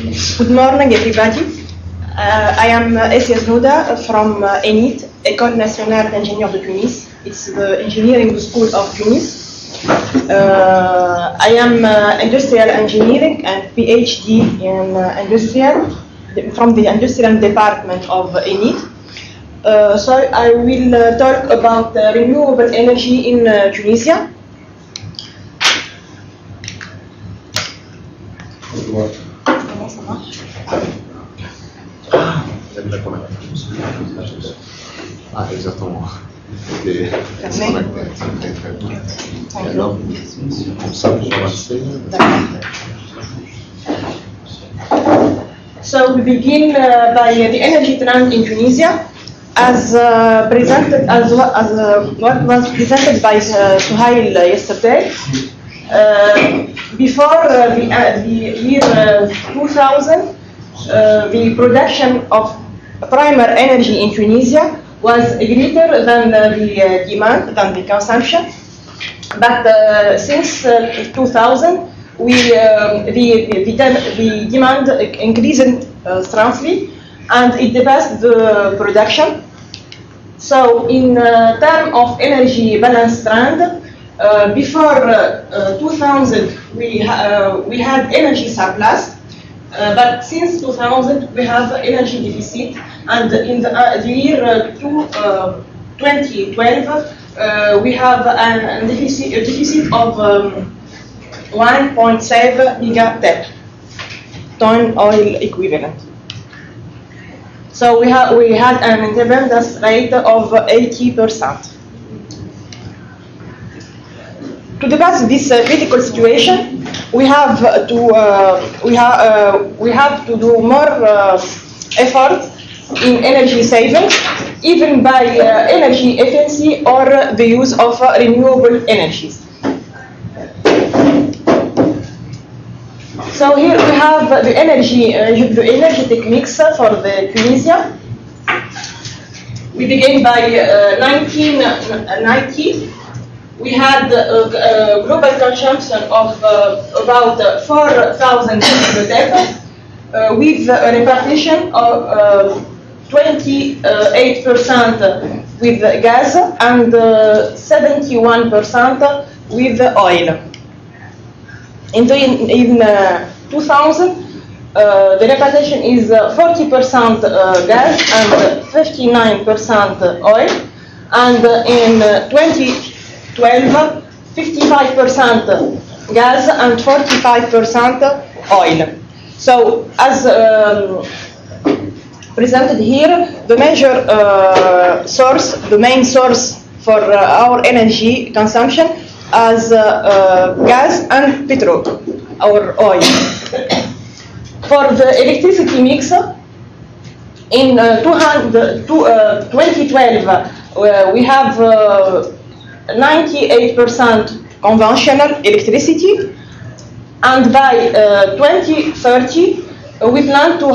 Good morning, everybody. I am Essia ZNOUDA from ENIT, École Nationale d'Ingénieurs de Tunis. It's the engineering school of Tunis. I am industrial engineering and PhD in industrial from the industrial department of ENIT. So I will talk about renewable energy in Tunisia. Ah, exactement. So we begin by the energy trend in Tunisia, as presented what was presented by Suhail yesterday. Before the year 2000, the production of primary energy in Tunisia was greater than the demand, than the consumption. But since 2000, the demand increased strongly, and it depassed the production. So in terms of energy balance trend, before 2000, we had energy surplus, but since 2000 we have energy deficit, and in the year 2012 we have a deficit of 1.7 gigaton oil equivalent. So we had an independence rate of 80%. To depass this critical situation, we have to do more effort in energy saving, even by energy efficiency or the use of renewable energies. So here we have the energetic mix for the Tunisia. We begin by 1990. We had a global consumption of about 4,000 kilotons, with a repartition of 28% with gas and 71% with oil. In 2000, the repartition is 40% gas and 59% oil, and in 2012, 55% gas and 45% oil. So, as presented here, the major source, the main source for our energy consumption as gas and petrol, or oil. For the electricity mix, in 2012, we have 98% conventional electricity, and by 2030 we plan to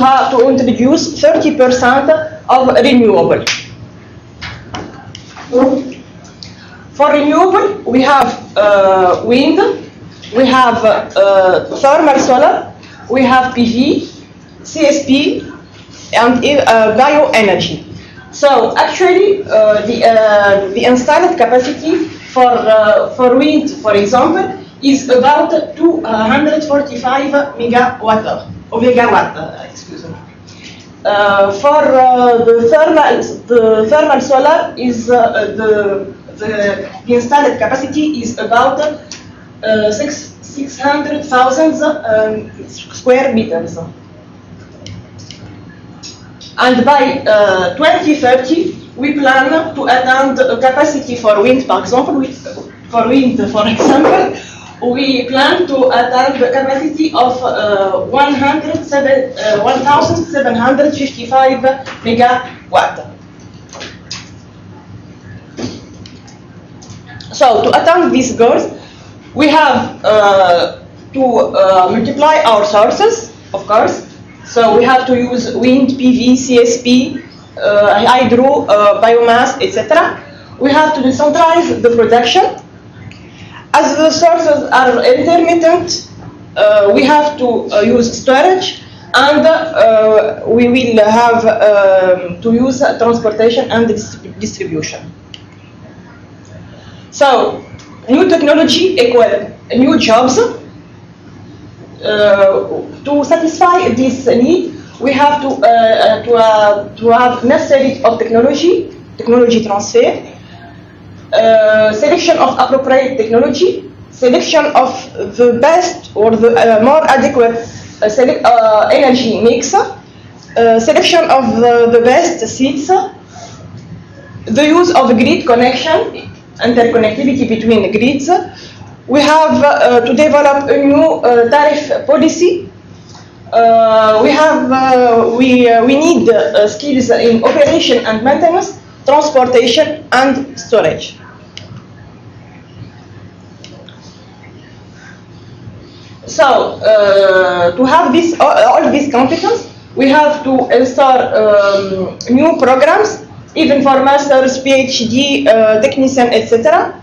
introduce 30% of renewable. For renewable, we have wind, we have thermal solar, we have PV, CSP, and bioenergy. So actually, the installed capacity for wind, for example, is about 245 megawatt. Excuse me. For the thermal solar is the installed capacity is about 600,000 square meters. And by 2030, we plan to attain a capacity for wind, for example, we plan to attain the capacity of 1,755 megawatt. So to attain these goals, we have to multiply our sources, of course. So we have to use wind, PV, CSP, hydro, biomass, etc. We have to decentralize the production. As the sources are intermittent, we have to use storage and we will have to use transportation and distribution. So, new technology equal new jobs. To satisfy this need, we have to have necessary of technology transfer, selection of appropriate technology, selection of the best or the more adequate energy mix, selection of the best seats, the use of grid connection, interconnectivity between grids. We have to develop a new tariff policy. We need skills in operation and maintenance, transportation and storage. So to have this all these competence, we have to install new programs, even for masters, PhD, technician, etc.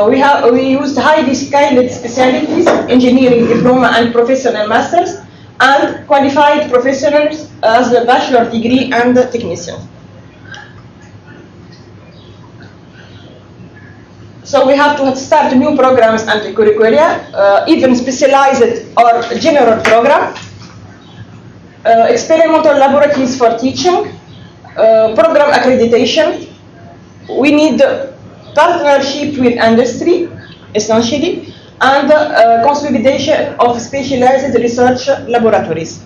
We used highly skilled specialties, engineering diploma and professional masters, and qualified professionals as a bachelor degree and technician. So we have to start new programs and curricula, even specialized or general program, experimental laboratories for teaching, program accreditation. We need partnership with industry, essentially, and consolidation of specialized research laboratories.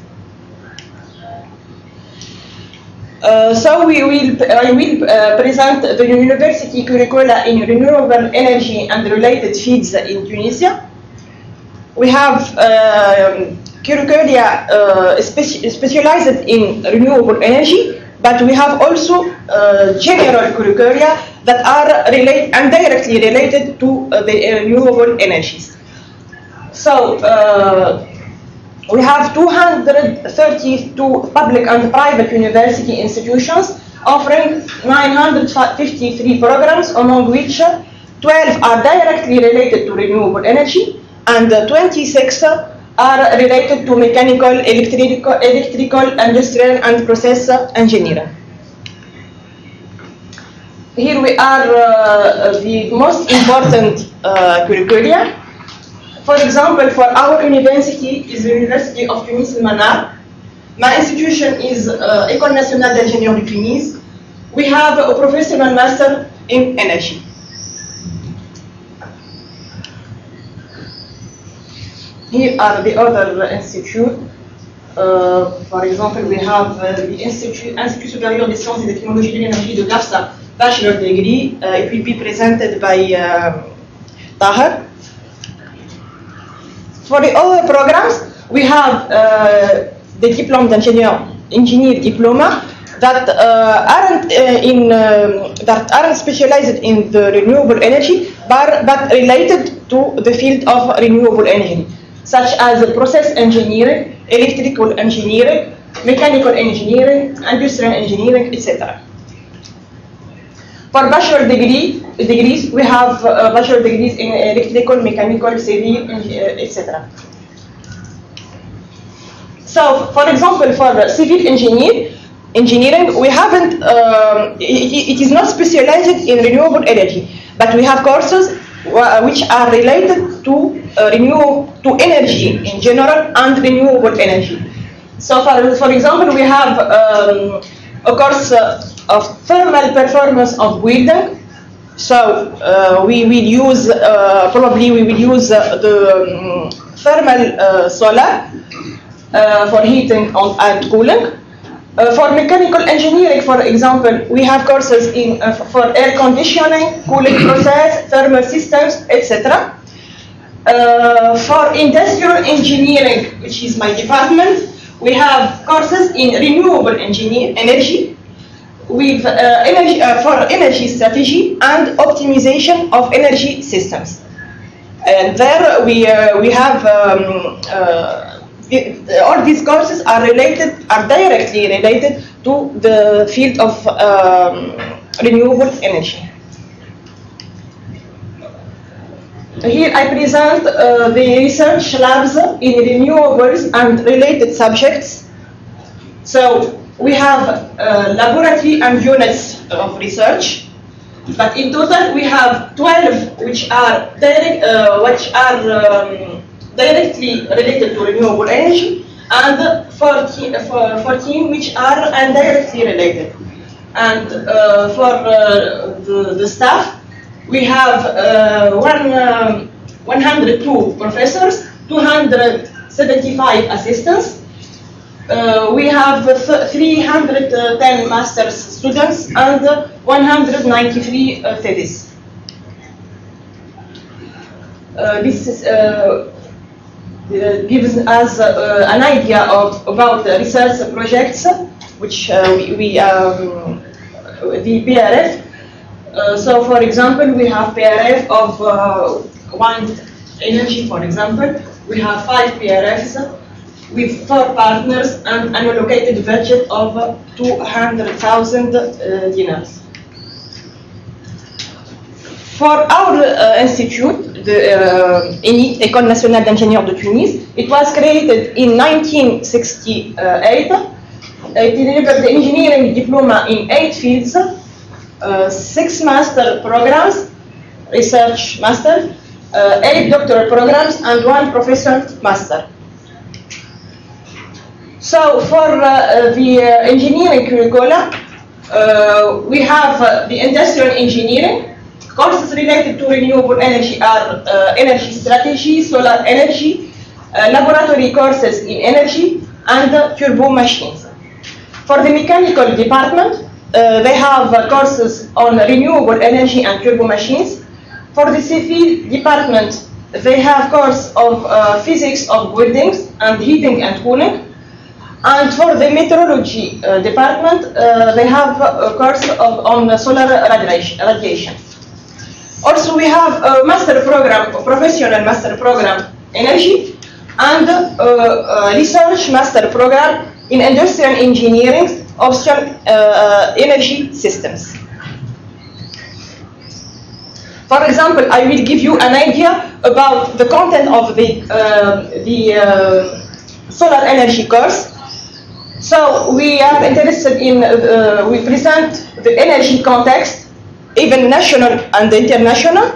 So I will present the university curricula in renewable energy and related fields in Tunisia. We have curricula specialized in renewable energy, but we have also general curricula that are directly related to the renewable energies. So we have 232 public and private university institutions offering 953 programs, among which 12 are directly related to renewable energy and 26 are related to mechanical, electrical, industrial and process engineering. Here we are the most important curricula. For example, for our university is the University of Tunis Manar. My institution is École Nationale d'Ingénieurs de Tunis. We have a professional master in energy. Here are the other institutes. For example, we have the Institut Supérieur des Sciences et des Technologies de l'Énergie de l'AFSA, bachelor degree. It will be presented by Tahar. For the other programs, we have the Diplôme d'Ingénieur diploma that aren't specialized in the renewable energy, but related to the field of renewable energy, such as process engineering, electrical engineering, mechanical engineering, industrial engineering, etc. For bachelor degrees, we have bachelor degrees in electrical, mechanical, civil, etc. So, for example, for civil engineering, we haven't. It is not specialized in renewable energy, but we have courses which are related to energy in general and renewable energy. So, for example, we have a course of thermal performance of building. So we will use probably we will use the thermal solar for heating and cooling. For mechanical engineering, for example, we have courses in for air conditioning, cooling process, thermal systems, etc. For industrial engineering, which is my department, we have courses in renewable energy, with for energy strategy and optimization of energy systems. And there we have all these courses are directly related to the field of renewable energy. Here I present the research labs in renewables and related subjects. So we have laboratory and units of research, but in total we have 12 which are directly related to renewable energy, and 14 which are indirectly related. And for the staff, we have 102 professors, 275 assistants. We have 310 master's students and 193 theses. This is, gives us an idea about the research projects which the PRF. So, for example, we have PRF of wind energy, for example. We have 5 PRFs with 4 partners and an allocated budget of 200,000 dinars. For our institute, the ENIT, École Nationale d'Ingénieurs de Tunis, it was created in 1968. It delivered the engineering diploma in 8 fields, 6 master programs, research master, 8 doctoral programs, and 1 professor master. So for the engineering curricula, we have the industrial engineering. Courses related to renewable energy are energy strategy, solar energy, laboratory courses in energy, and turbo machines. For the mechanical department, they have courses on renewable energy and turbo machines. For the civil department, they have course of physics of buildings and heating and cooling. And for the meteorology department, they have a course on solar radiation. Also, we have a master program, a professional master program, energy, and a research master program in industrial engineering, option energy systems. For example, I will give you an idea about the content of the solar energy course. So we are interested in, we present the energy context, even national and international,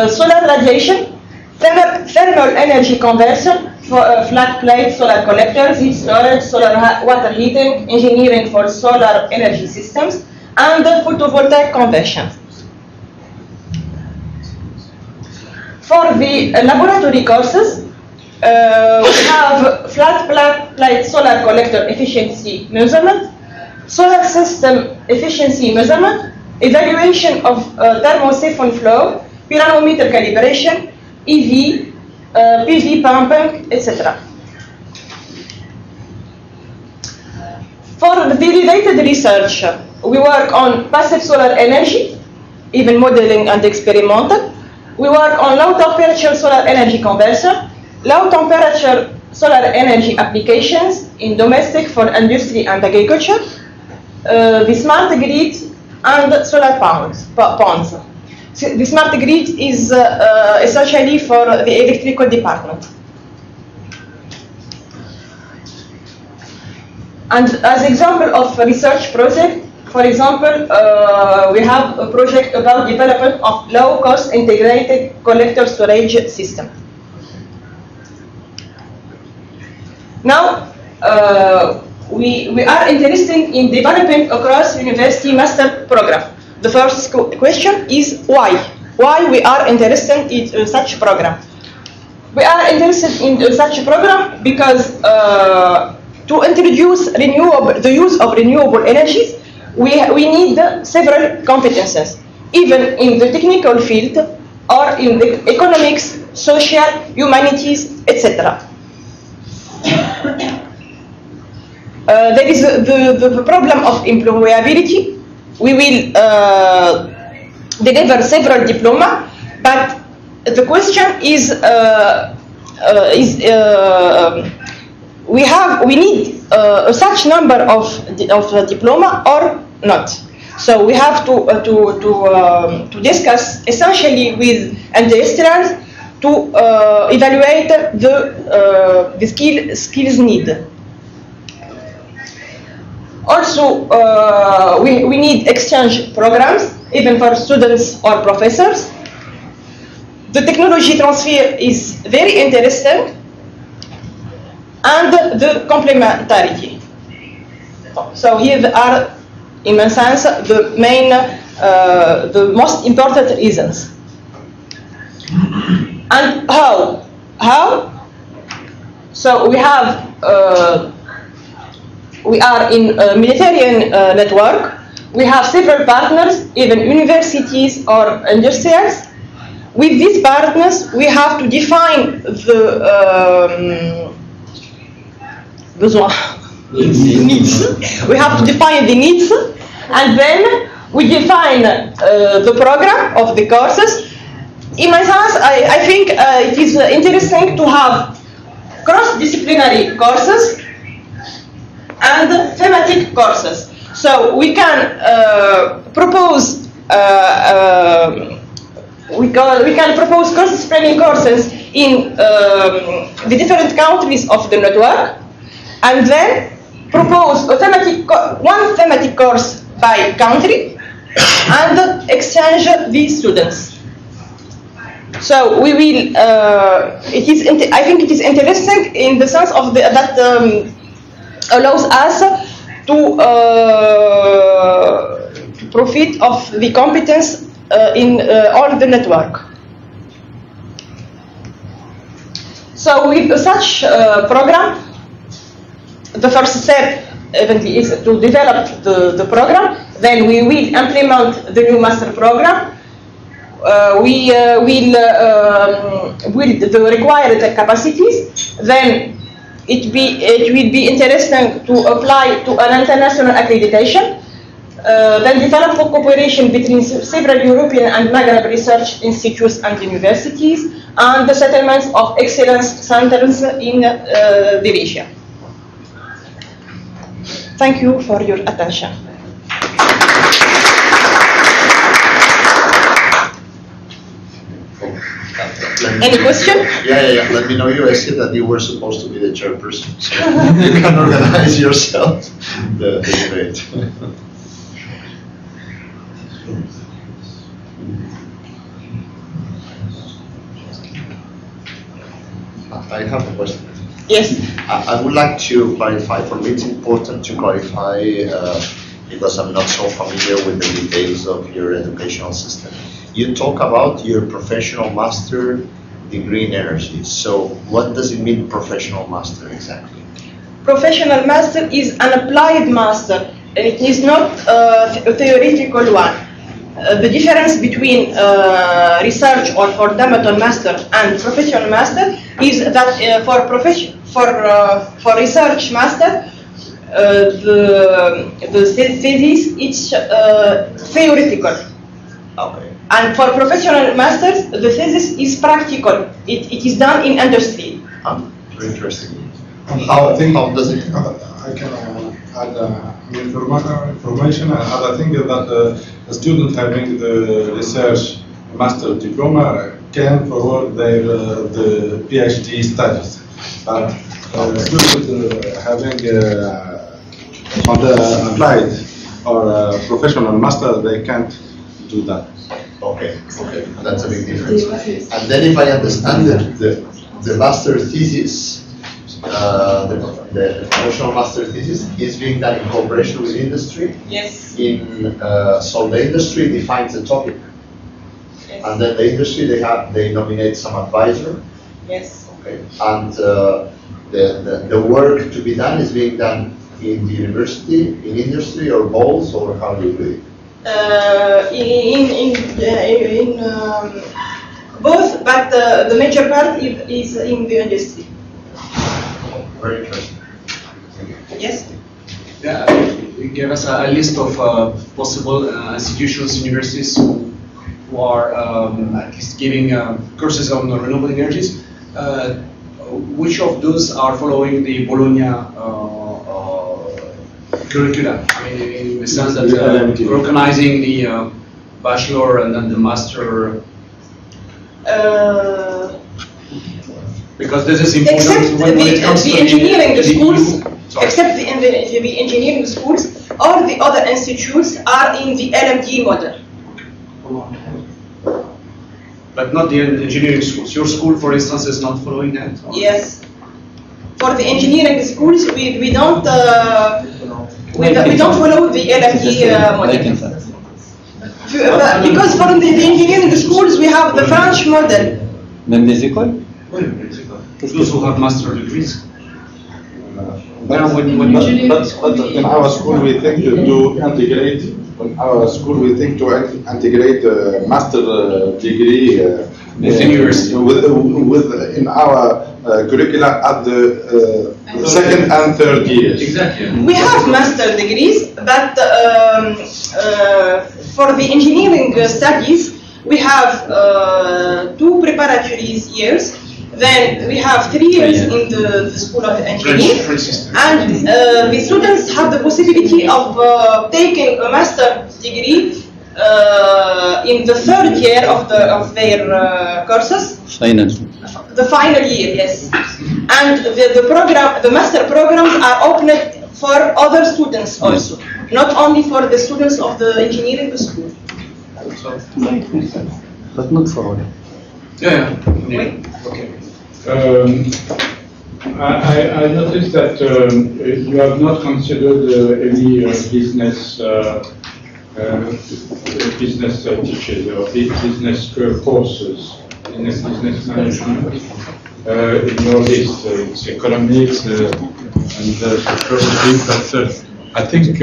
solar radiation, thermal energy conversion, for flat plate solar collectors, heat storage, solar water heating, engineering for solar energy systems, and photovoltaic conversion. For the laboratory courses, we have flat plate solar collector efficiency measurement, solar system efficiency measurement, evaluation of thermosiphon flow, pyranometer calibration, EV, PV pumping, etc. For the related research, we work on passive solar energy, even modeling and experimental. We work on low temperature solar energy conversion, low temperature solar energy applications in domestic for industry and agriculture, the smart grid, and solar ponds. So the smart grid is essentially for the electrical department. And as example of a research project, for example, we have a project about development of low-cost integrated collector storage system. Now, we are interested in developing across university master program. The first question is why? Why we are interested in such program? We are interested in such a program because to introduce the use of renewable energies, we need several competences, even in the technical field or in the economics, social, humanities, etc. There is the problem of employability. We will deliver several diplomas, but the question is we need such number of diploma or not. So we have to discuss essentially with industrials to evaluate the skills need. Also, we need exchange programs, even for students or professors. The technology transfer is very interesting, and the complementarity. So here are, in a sense, the main, the most important reasons. And how? How? So we have, we are in a military network. We have several partners, even universities or industrials. With these partners, we have to define the needs. We have to define the needs, and then we define the program of the courses. In my sense, I think it is interesting to have cross-disciplinary courses and thematic courses. So we can propose we can propose cross-disciplinary courses in the different countries of the network, and then propose a one thematic course by country, and exchange these students. So we will. I think it is interesting in the sense of that allows us to profit of the competence in all the network. So with such program, the first step eventually is to develop the program. Then we will implement the new master program. We will build the required capacities. Then it will be interesting to apply to an international accreditation. Then develop a cooperation between several European and Maghreb research institutes and universities, and the settlements of excellence centers in the region. Thank you for your attention. Any question? Yeah. Let me know you, Essia, that you were supposed to be the chairperson, so you can organize yourself the debate. I have a question. Yes. I would like to clarify. For me, it's important to clarify because I'm not so familiar with the details of your educational system. You talk about your professional master degree in energy. So what does it mean, professional master, exactly? Professional master is an applied master, and it is not a theoretical one. The difference between research or fundamental master and professional master is that for research master, the thesis is theoretical. Okay. And for professional masters, the thesis is practical. It is done in industry. Very interesting. How does it? I can add information and other thing that a student having the research master diploma can forward their the PhD studies. But student having on the applied or professional master, they can't do that. Okay, that's a big difference. And then, if I understand it, the master thesis, the professional master thesis is being done in cooperation with industry. Yes. So the industry defines the topic, Yes. and then the industry they nominate some advisor. Yes. Okay, and the work to be done is being done in the university, in industry, or both, or how do you do it? In both, but the major part is in the industry. Very interesting. Yes. Yeah, you gave us a list of possible institutions, universities who are at least giving courses on renewable energies. Which of those are following the Bologna curricula? I mean, in the sense that organizing the bachelor and then the master. Because this is important except when it comes the to engineering schools, sorry. except the engineering schools, all the other institutes are in the LMD model. But not the engineering schools. Your school, for instance, is not following that? Or? Yes. For the engineering schools, we don't follow the LMD model. Because for the engineering schools, we have the French model. Même les écoles? Those who have master degrees. But in our school we think to integrate. In our school we think to integrate master degree within university. In our curricula at the second and third years. Exactly. We have master degrees, but for the engineering studies, we have 2 preparatory years. Then we have 3 years in the School of Engineering, and the students have the possibility of taking a master degree in the 3rd year of their courses. Final. The final year, yes. And the master programs are opened for other students also, not only for the students of the engineering school. But not for all. Yeah. Wait. Okay. I noticed that you have not considered any business teachers or business courses, business management in your list. It's economics and security, but I think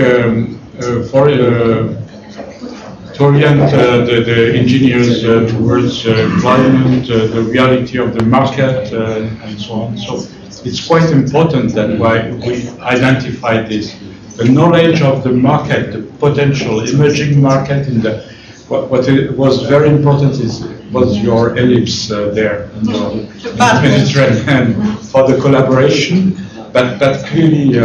to orient the engineers towards employment, the reality of the market, and so on. So it's quite important that we identify this. The knowledge of the market, the potential emerging market in the what was very important was your ellipse there in your Mediterranean for the collaboration, but clearly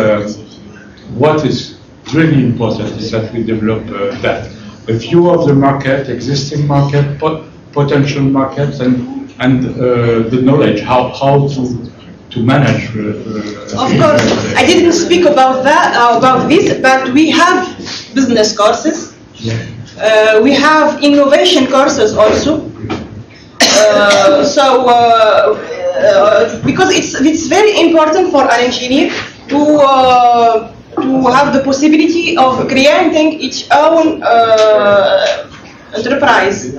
what is really important is that we develop that. A view of the market, existing market, potential markets, and the knowledge how to manage. Of course, I didn't speak about this, but we have business courses. Yeah. We have innovation courses also. Because it's very important for an engineer to have the possibility of creating its own enterprise.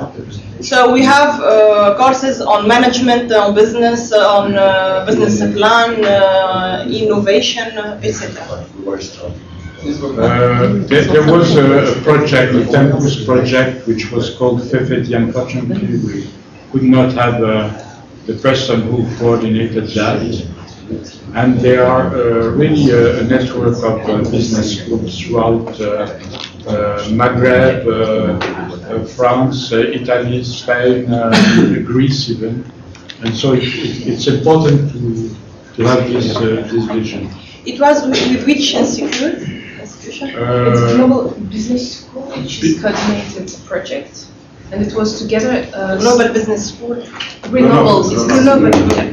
So we have courses on management, on business, on business plan, innovation, etc. There was a project, a campus project, which was called FEFETI. Unfortunately, we could not have the person who coordinated that. And there are really a network of business schools throughout Maghreb, France, Italy, Spain, Greece even. And so it's important to have this vision. It was with which institution? It's Global Business School, which is coordinated project. And it was together Global Business School. Renewable, it's global. Yeah.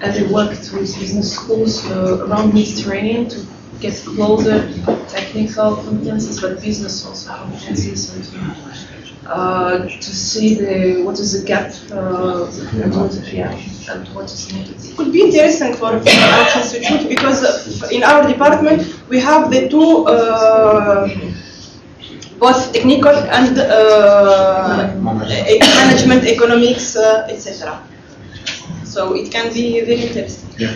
And they worked with business schools around Mediterranean to get closer technical competencies, but business also competencies, and to see what is the gap and what is needed. It could be interesting for our institute because in our department we have the two, both technical and management, economics, etc. So it can be very interesting. Yeah.